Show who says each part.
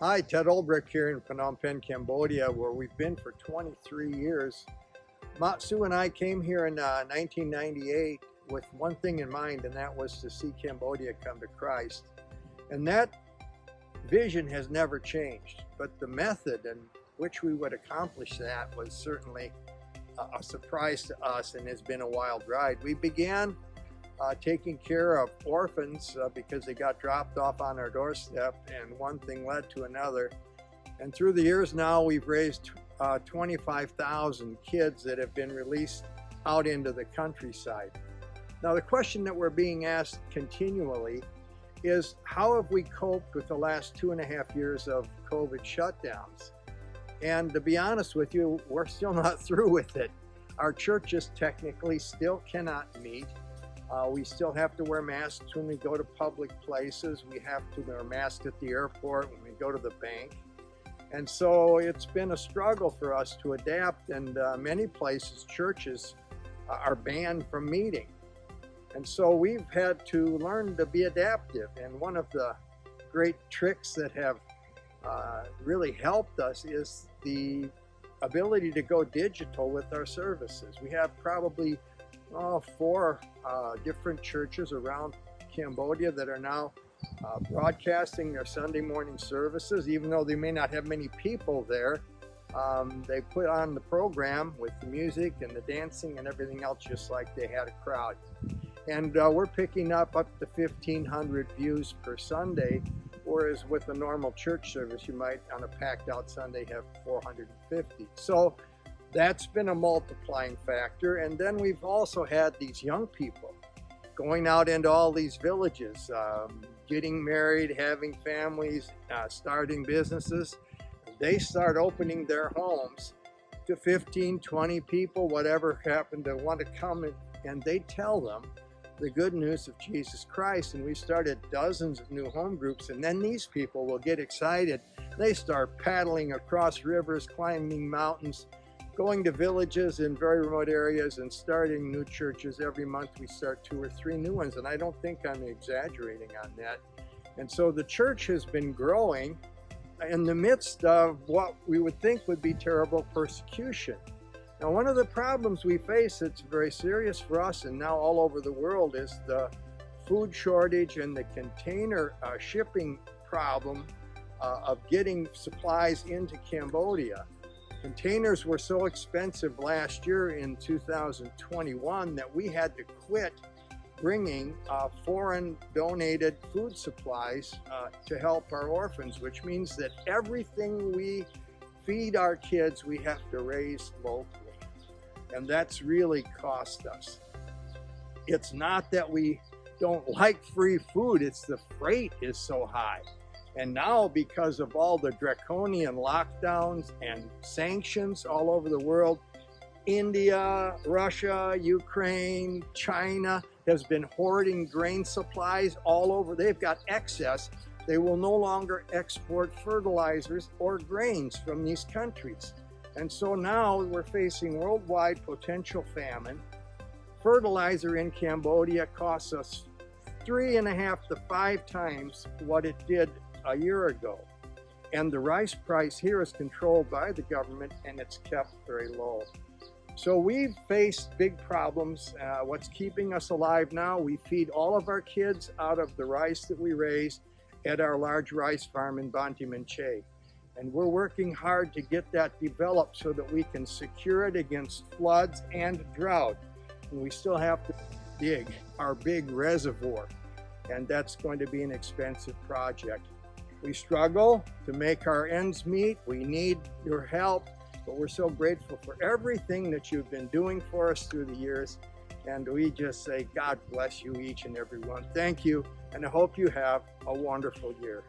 Speaker 1: Hi, Ted Olbrich here in Phnom Penh, Cambodia, where we've been for 23 years. Matsu and I came here in 1998 with one thing in mind, and that was to see Cambodia come to Christ. And that vision has never changed, but the method in which we would accomplish that was certainly a surprise to us and has been a wild ride. We began taking care of orphans because they got dropped off on our doorstep, and one thing led to another. And through the years now, we've raised 25,000 kids that have been released out into the countryside. Now, the question that we're being asked continually is, how have we coped with the last 2.5 years of COVID shutdowns? And to be honest with you, we're still not through with it. Our churches technically still cannot meet. We still have to wear masks when we go to public places. We have to wear masks at the airport, when we go to the bank. And so it's been a struggle for us to adapt, and many places, churches are banned from meeting. And so we've had to learn to be adaptive. And one of the great tricks that have really helped us is the ability to go digital with our services. We have probably 4 different churches around Cambodia that are now broadcasting their Sunday morning services. Even though they may not have many people there, they put on the program with the music and the dancing and everything else just like they had a crowd. And we're picking up to 1,500 views per Sunday, whereas with a normal church service, you might on a packed out Sunday have 450. So that's been a multiplying factor. And then we've also had these young people going out into all these villages, getting married, having families, starting businesses. They start opening their homes to 15, 20 people, whatever happen to want to come, and they tell them the good news of Jesus Christ. And we started dozens of new home groups, and then these people will get excited. They start paddling across rivers, climbing mountains, going to villages in very remote areas and starting new churches. Every month we start 2 or 3 new ones, and I don't think I'm exaggerating on that. And so the church has been growing in the midst of what we would think would be terrible persecution. Now, one of the problems we face that's very serious for us and now all over the world is the food shortage and the container shipping problem of getting supplies into Cambodia. Containers were so expensive last year in 2021 that we had to quit bringing foreign donated food supplies to help our orphans, which means that everything we feed our kids, we have to raise locally. And that's really cost us. It's not that we don't like free food, it's the freight is so high. And now, because of all the draconian lockdowns and sanctions all over the world, India, Russia, Ukraine, China has been hoarding grain supplies all over. They've got excess. They will no longer export fertilizers or grains from these countries. And so now we're facing worldwide potential famine. Fertilizer in Cambodia costs us 3.5 to 5 times what it did a year ago. And the rice price here is controlled by the government, and it's kept very low. So we've faced big problems. What's keeping us alive now, we feed all of our kids out of the rice that we raise at our large rice farm in Banteay Meanchey. And we're working hard to get that developed so that we can secure it against floods and drought. And we still have to dig our big reservoir, and that's going to be an expensive project. We struggle to make our ends meet. We need your help, but we're so grateful for everything that you've been doing for us through the years. And we just say, God bless you each and every one. Thank you, and I hope you have a wonderful year.